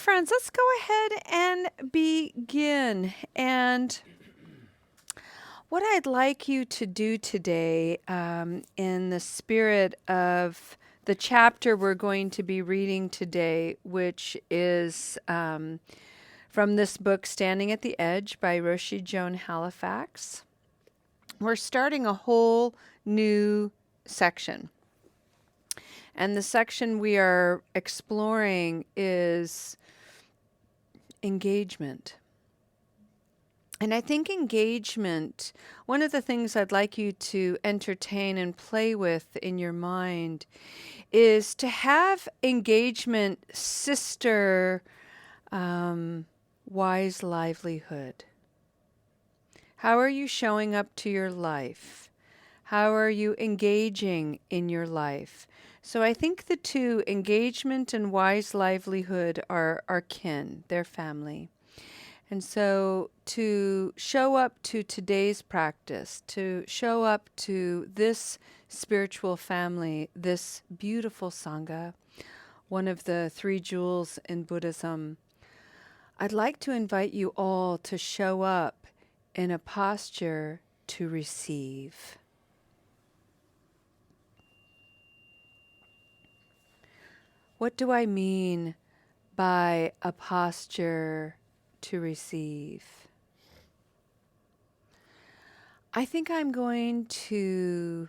friends, let's go ahead and begin. And what I'd like you to do today, in the spirit of the chapter we're going to be reading today, which is from this book, Standing at the Edge by Roshi Joan Halifax, we're starting a whole new section. And the section we are exploring is engagement. And I think engagement, one of the things I'd like you to entertain and play with in your mind is to have engagement sister wise livelihood. How are you showing up to your life? How are you engaging in your life? So I think the two, engagement and wise livelihood, are kin, they're family. And so to show up to today's practice, to show up to this spiritual family, this beautiful Sangha, one of the three jewels in Buddhism, I'd like to invite you all to show up in a posture to receive. What do I mean by a posture to receive? I think I'm going to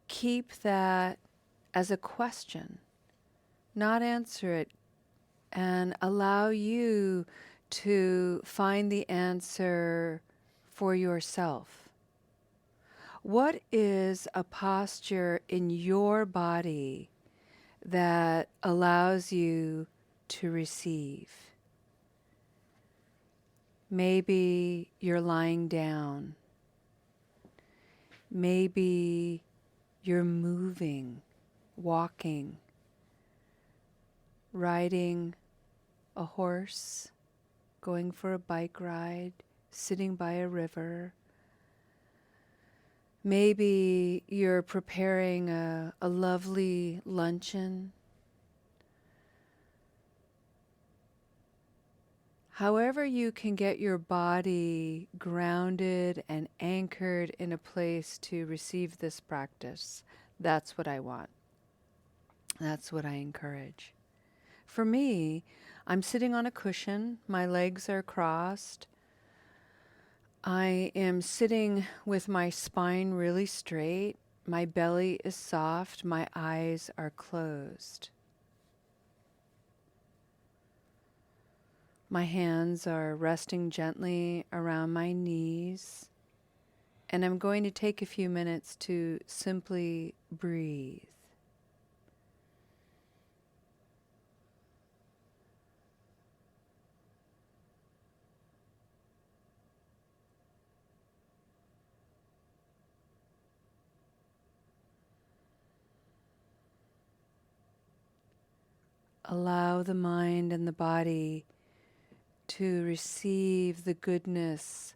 keep that as a question, not answer it, and allow you to find the answer for yourself. What is a posture in your body that allows you to receive? Maybe you're lying down. Maybe you're moving, walking, riding a horse, going for a bike ride, sitting by a river. Maybe you're preparing a lovely luncheon. However you can get your body grounded and anchored in a place to receive this practice, that's what I want. That's what I encourage. For me, I'm sitting on a cushion, my legs are crossed. I am sitting with my spine really straight, my belly is soft, my eyes are closed. My hands are resting gently around my knees, and I'm going to take a few minutes to simply breathe. Allow the mind and the body to receive the goodness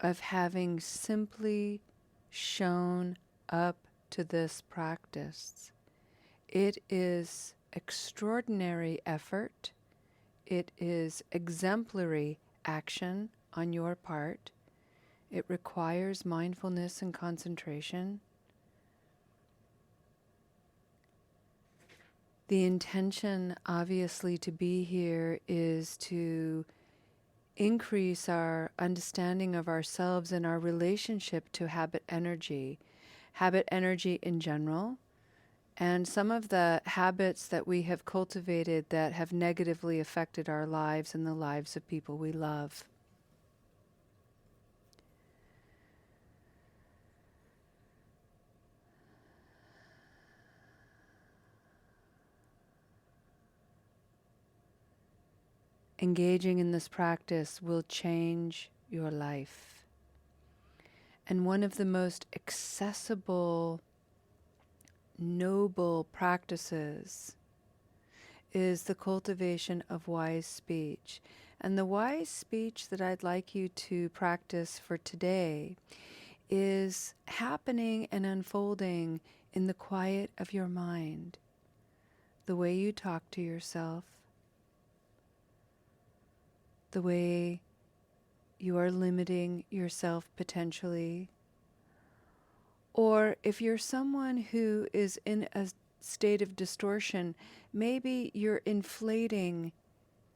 of having simply shown up to this practice. It is extraordinary effort. It is exemplary action on your part. It requires mindfulness and concentration. The intention, obviously, to be here is to increase our understanding of ourselves and our relationship to habit energy in general, and some of the habits that we have cultivated that have negatively affected our lives and the lives of people we love. Engaging in this practice will change your life. And one of the most accessible, noble practices is the cultivation of wise speech. And the wise speech that I'd like you to practice for today is happening and unfolding in the quiet of your mind. The way you talk to yourself, the way you are limiting yourself potentially. Or if you're someone who is in a state of distortion, maybe you're inflating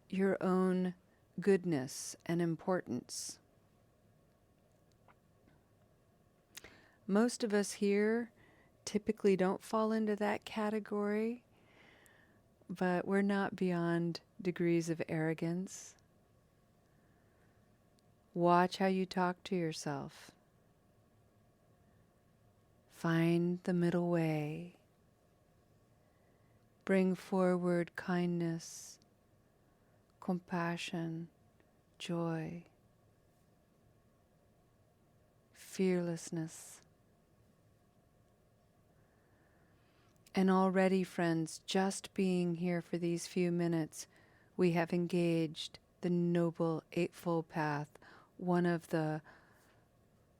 your own goodness and importance. Most of us here typically don't fall into that category, but we're not beyond degrees of arrogance. Watch how you talk to yourself. Find the middle way. Bring forward kindness, compassion, joy, fearlessness. And already, friends, just being here for these few minutes, we have engaged the Noble Eightfold Path, one of the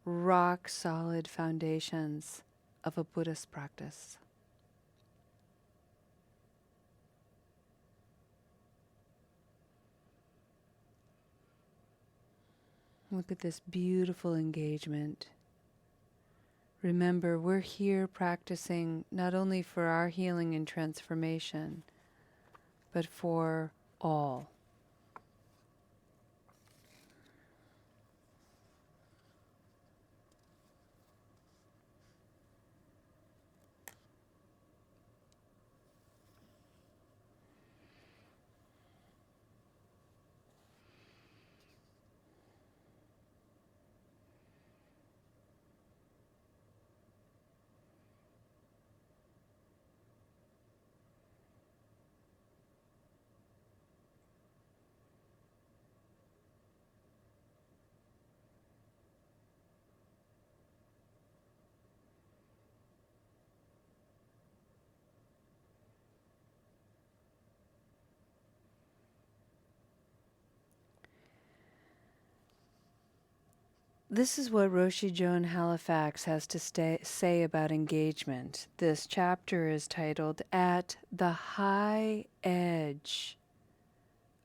rock-solid foundations of a Buddhist practice. Look at this beautiful engagement. Remember, we're here practicing not only for our healing and transformation, but for all. This is what Roshi Joan Halifax has to say about engagement. This chapter is titled, At the High Edge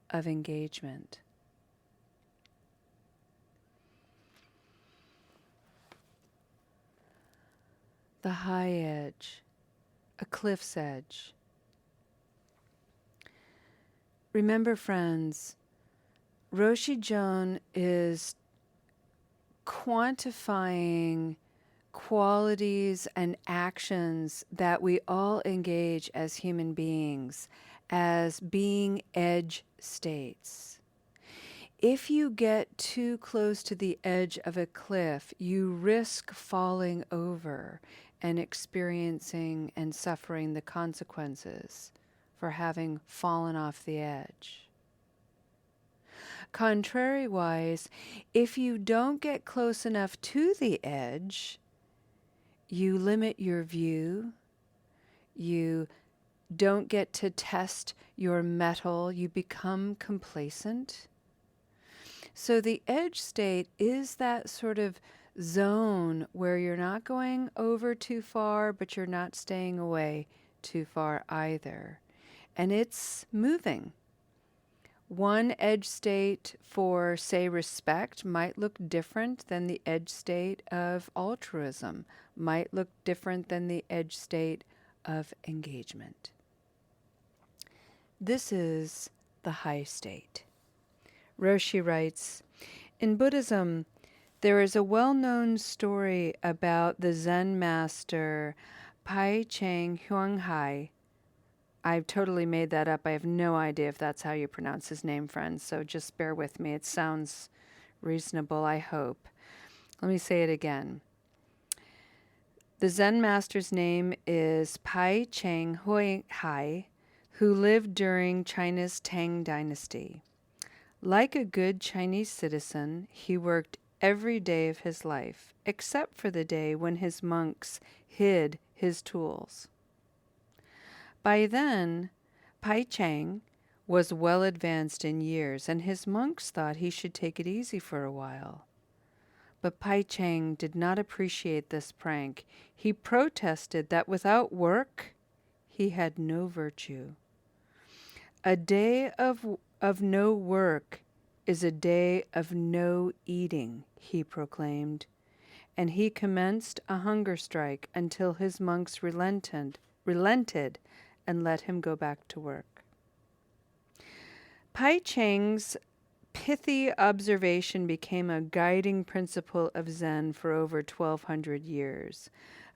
of Engagement. The high edge, a cliff's edge. Remember, friends, Roshi Joan is quantifying qualities and actions that we all engage as human beings as being edge states. If you get too close to the edge of a cliff, you risk falling over and experiencing and suffering the consequences for having fallen off the edge. Contrariwise, if you don't get close enough to the edge, you limit your view, you don't get to test your mettle, you become complacent. So the edge state is that sort of zone where you're not going over too far, but you're not staying away too far either. And it's moving. One edge state for, say, respect might look different than the edge state of altruism, might look different than the edge state of engagement. This is the high state. Roshi writes, in Buddhism, there is a well-known story about the Zen master Pai Cheng Huanghai. I've totally made that up. I have no idea if that's how you pronounce his name, friends, so just bear with me. It sounds reasonable, I hope. Let me say it again. The Zen master's name is Pai Cheng Huanghai, who lived during China's Tang Dynasty. Like a good Chinese citizen, he worked every day of his life, except for the day when his monks hid his tools. By then, Pai Cheng was well advanced in years, and his monks thought he should take it easy for a while. But Pai Cheng did not appreciate this prank. He protested that without work, he had no virtue. A day of no work is a day of no eating, he proclaimed, and he commenced a hunger strike until his monks relented and let him go back to work. Pai Cheng's pithy observation became a guiding principle of Zen for over 1,200 years.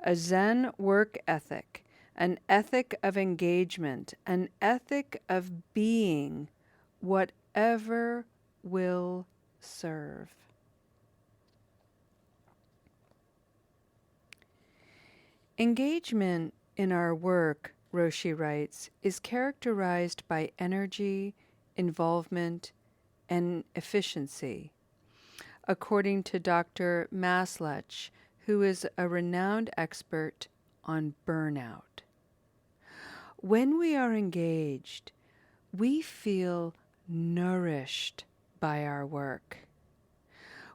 A Zen work ethic, an ethic of engagement, an ethic of being whatever will serve. Engagement in our work, Roshi writes, is characterized by energy, involvement, and efficiency, according to Dr. Maslach, who is a renowned expert on burnout. When we are engaged, we feel nourished by our work.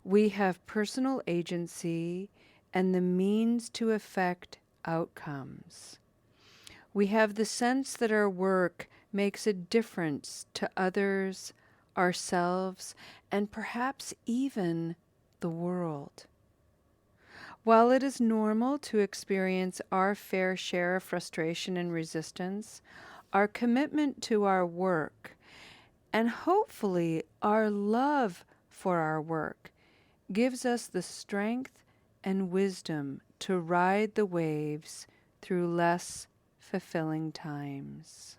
We have personal agency and the means to affect outcomes. We have the sense that our work makes a difference to others, ourselves, and perhaps even the world. While it is normal to experience our fair share of frustration and resistance, our commitment to our work, and hopefully our love for our work, gives us the strength and wisdom to ride the waves through less fulfilling times.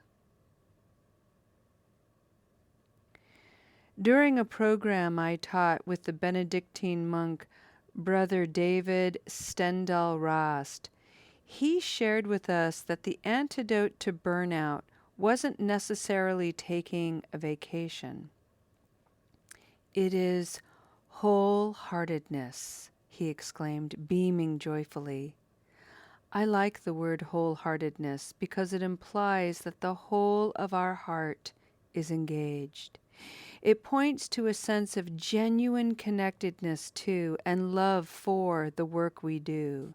During a program I taught with the Benedictine monk Brother David Stendhal Rast, he shared with us that the antidote to burnout wasn't necessarily taking a vacation. It is wholeheartedness, he exclaimed, beaming joyfully. I like the word wholeheartedness because it implies that the whole of our heart is engaged. It points to a sense of genuine connectedness to and love for the work we do.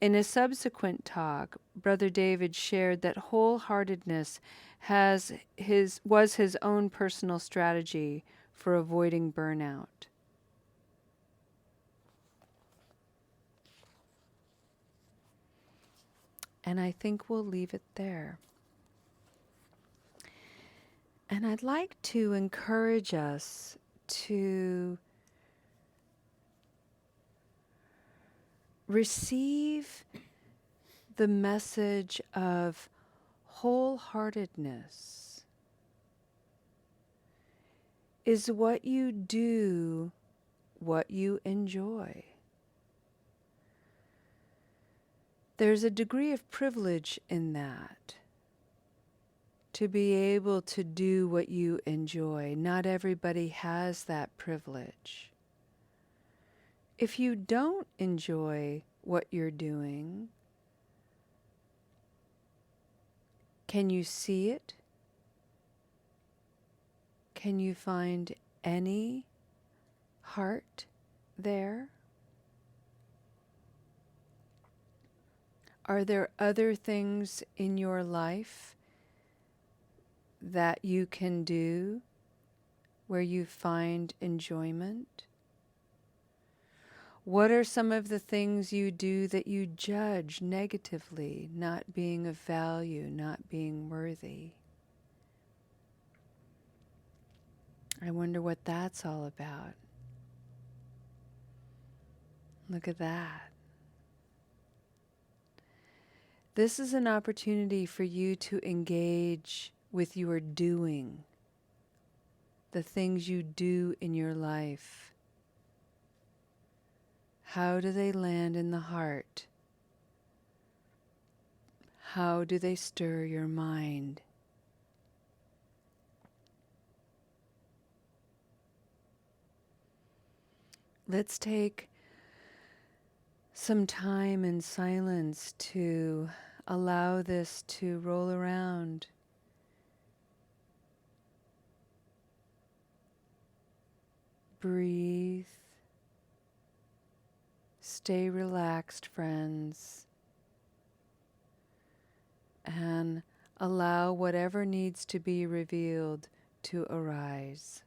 In a subsequent talk, Brother David shared that wholeheartedness was his own personal strategy for avoiding burnout. And I think we'll leave it there. And I'd like to encourage us to receive the message of wholeheartedness. Is what you do what you enjoy? There's a degree of privilege in that, to be able to do what you enjoy. Not everybody has that privilege. If you don't enjoy what you're doing, can you see it? Can you find any heart there? Are there other things in your life that you can do where you find enjoyment? What are some of the things you do that you judge negatively, not being of value, not being worthy? I wonder what that's all about. Look at that. This is an opportunity for you to engage with your doing, the things you do in your life. How do they land in the heart? How do they stir your mind? Let's take some time in silence to allow this to roll around. Breathe. Stay relaxed, friends. And allow whatever needs to be revealed to arise.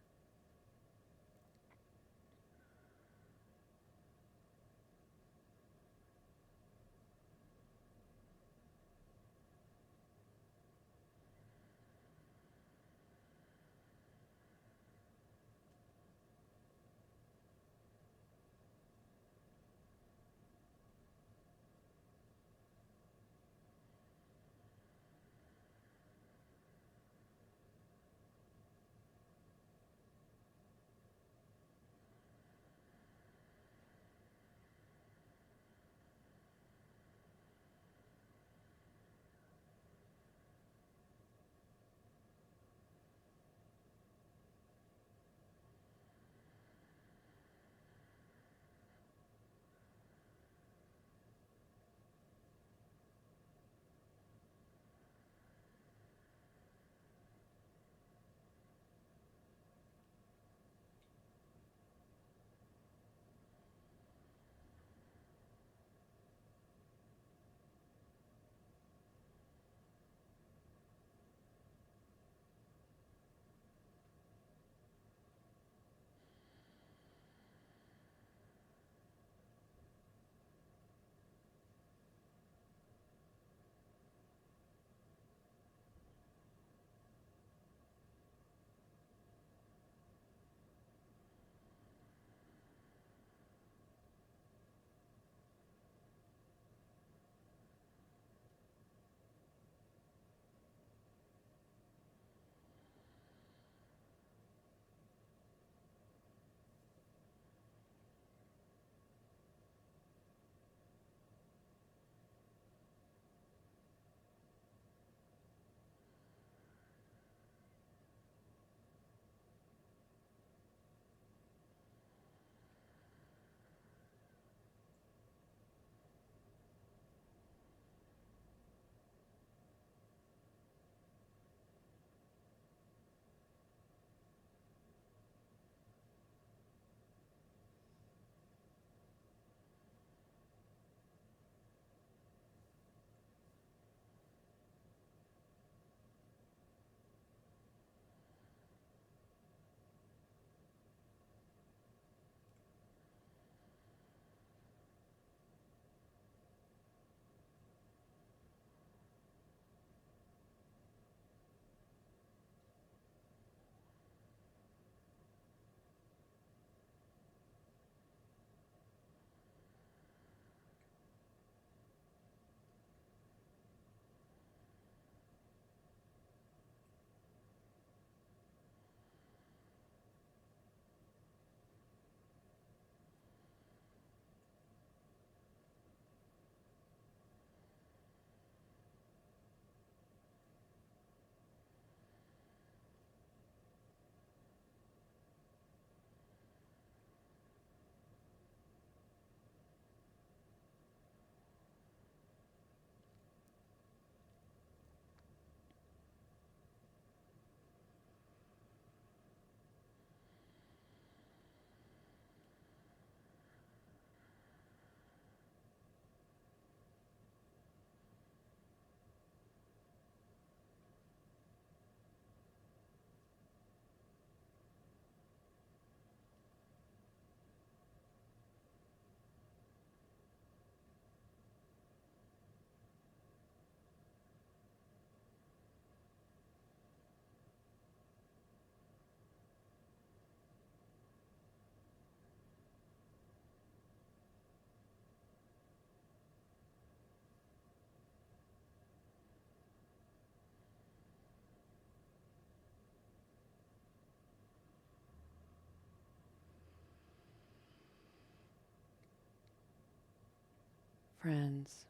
Friends,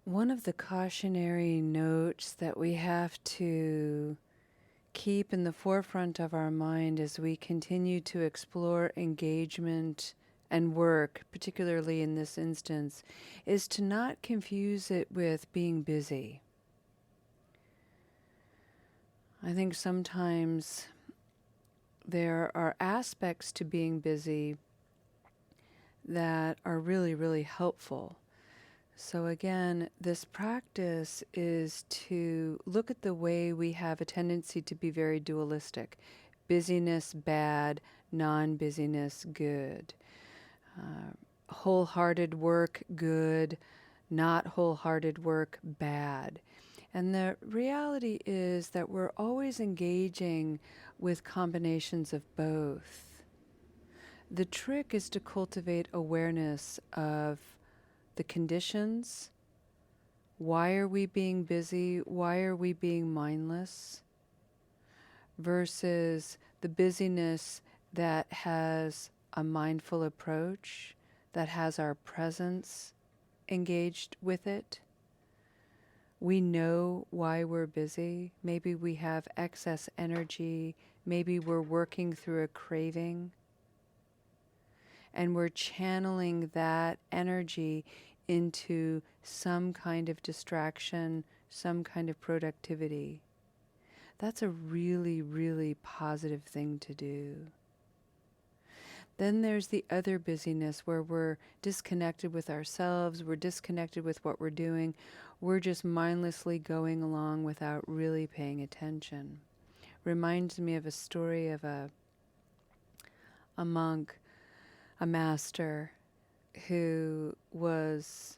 one of the cautionary notes that we have to keep in the forefront of our mind as we continue to explore engagement and work, particularly in this instance, is to not confuse it with being busy. I think sometimes there are aspects to being busy that are really, really helpful. So again, this practice is to look at the way we have a tendency to be very dualistic. Busyness, bad; non-busyness, good. Wholehearted work, good; not wholehearted work, bad. And the reality is that we're always engaging with combinations of both. The trick is to cultivate awareness of the conditions. Why are we being busy? Why are we being mindless? Versus the busyness that has a mindful approach, that has our presence engaged with it. We know why we're busy. Maybe we have excess energy. Maybe we're working through a craving. And we're channeling that energy into some kind of distraction, some kind of productivity. That's a really, really positive thing to do. Then there's the other busyness where we're disconnected with ourselves, we're disconnected with what we're doing, we're just mindlessly going along without really paying attention. Reminds me of a story of a monk, a master, who was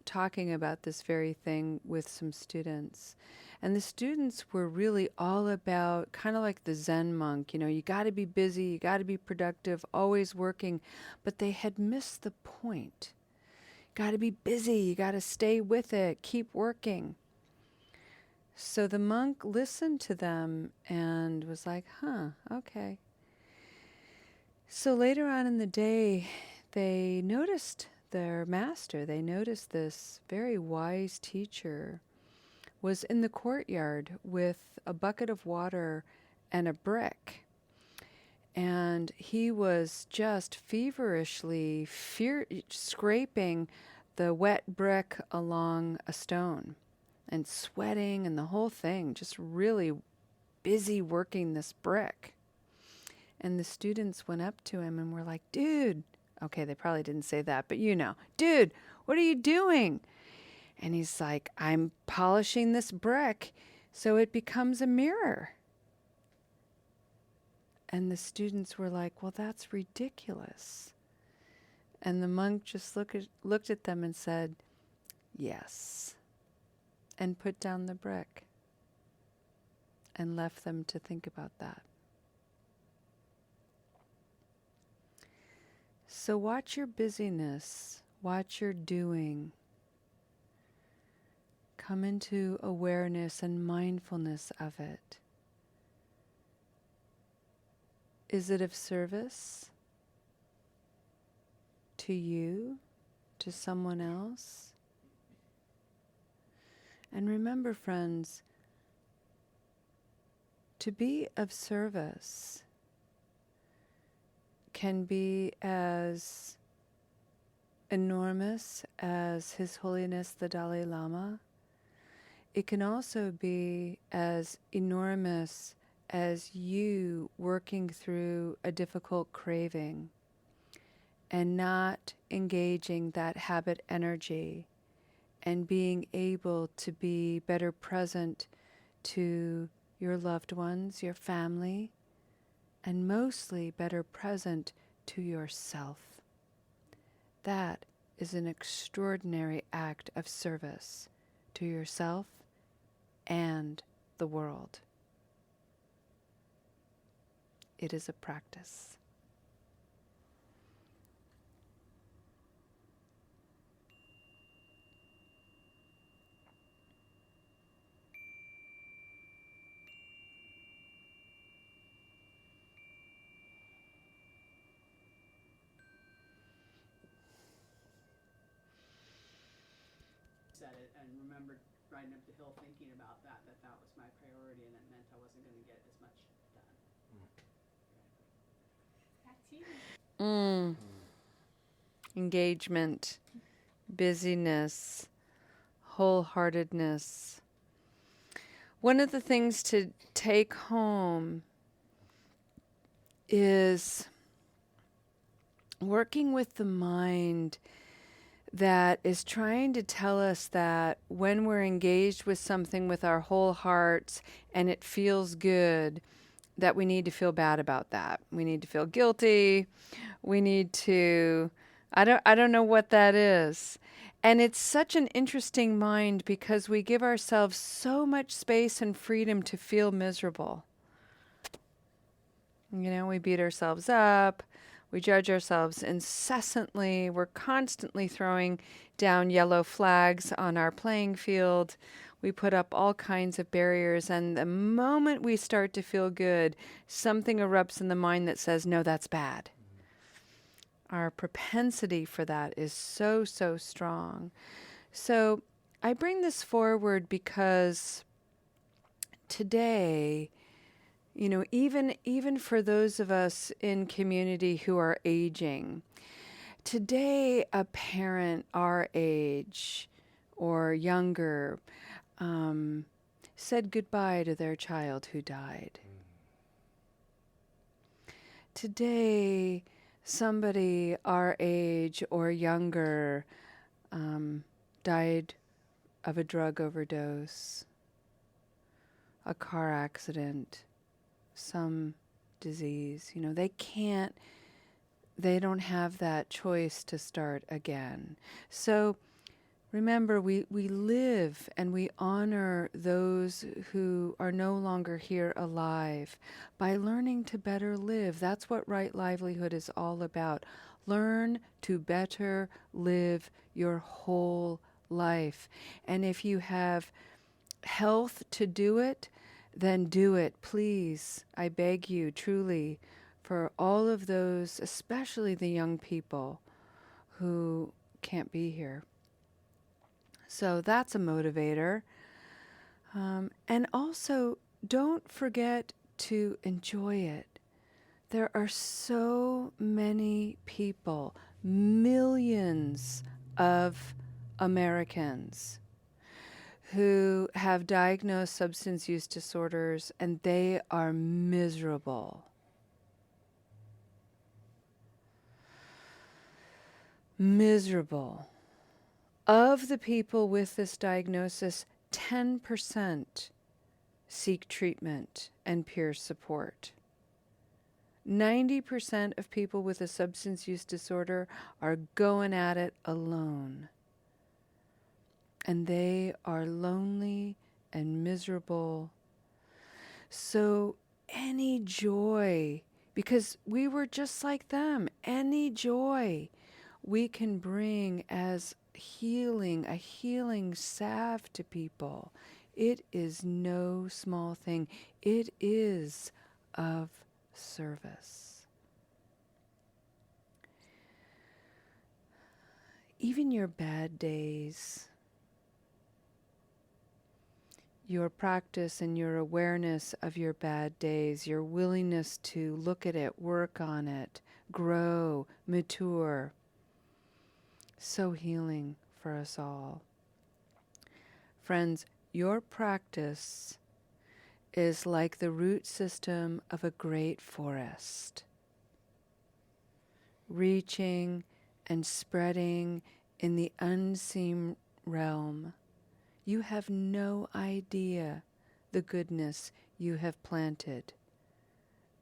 talking about this very thing with some students. And the students were really all about, kind of like the Zen monk, you got to be busy, you got to be productive, always working. But they had missed the point. Got to be busy, you got to stay with it, keep working. So the monk listened to them and was like, okay. So later on in the day, they noticed their master, they noticed this very wise teacher was in the courtyard with a bucket of water and a brick. And he was just feverishly scraping the wet brick along a stone and sweating and the whole thing, just really busy working this brick. And the students went up to him and were like, dude, okay, they probably didn't say that, but dude, what are you doing? And he's like, I'm polishing this brick so it becomes a mirror. And the students were like, well, that's ridiculous. And the monk just looked at them and said, yes, and put down the brick and left them to think about that. So watch your busyness, watch your doing. Come into awareness and mindfulness of it. Is it of service to you, to someone else? And remember, friends, to be of service can be as enormous as His Holiness the Dalai Lama. It can also be as enormous as you working through a difficult craving and not engaging that habit energy and being able to be better present to your loved ones, your family, and mostly better present to yourself. That is an extraordinary act of service to yourself and the world. It is a practice. said it and remembered riding up the hill thinking about that was my priority, and it meant I wasn't going to get as much done. Back to you. Engagement, busyness, wholeheartedness. One of the things to take home is working with the mind that is trying to tell us that when we're engaged with something with our whole hearts and it feels good, that we need to feel bad about that. We need to feel guilty. We need to I don't know what that is. And it's such an interesting mind because we give ourselves so much space and freedom to feel miserable. You know, we beat ourselves up. We judge ourselves incessantly. We're constantly throwing down yellow flags on our playing field. We put up all kinds of barriers. And the moment we start to feel good, something erupts in the mind that says, no, that's bad. Our propensity for that is so, so strong. So I bring this forward because today, you know, even for those of us in community who are aging, today a parent our age or younger said goodbye to their child who died. Today, somebody our age or younger died of a drug overdose, a car accident, some disease. You know, they don't have that choice to start again. So remember, we live and we honor those who are no longer here alive by learning to better live. That's what right livelihood is all about. Learn to better live your whole life. And if you have health to do it, then do it, please. I beg you, truly, for all of those, especially the young people who can't be here. So that's a motivator. And also, don't forget to enjoy it. There are so many people, millions of Americans who have diagnosed substance use disorders, and they are miserable. Miserable. Of the people with this diagnosis, 10% seek treatment and peer support. 90% of people with a substance use disorder are going at it alone. And they are lonely and miserable. So any joy, because we were just like them, any joy we can bring as healing, a healing salve to people, it is no small thing. It is of service. Even your bad days, your practice and your awareness of your bad days, your willingness to look at it, work on it, grow, mature, so healing for us all. Friends, your practice is like the root system of a great forest, reaching and spreading in the unseen realm. You have no idea the goodness you have planted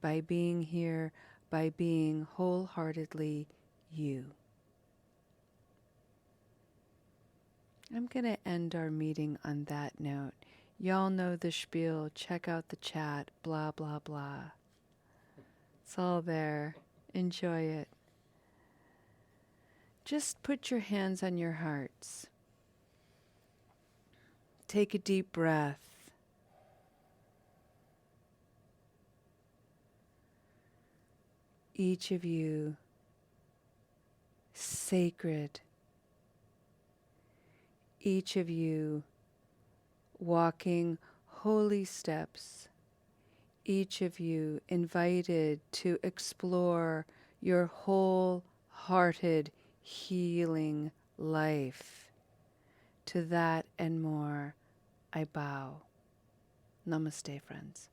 by being here, by being wholeheartedly you. I'm going to end our meeting on that note. Y'all know the spiel. Check out the chat. Blah, blah, blah. It's all there. Enjoy it. Just put your hands on your hearts. Take a deep breath. Each of you, sacred. each of you walking holy steps, each of you invited to explore your wholehearted healing life. To that and more, I bow. Namaste, friends.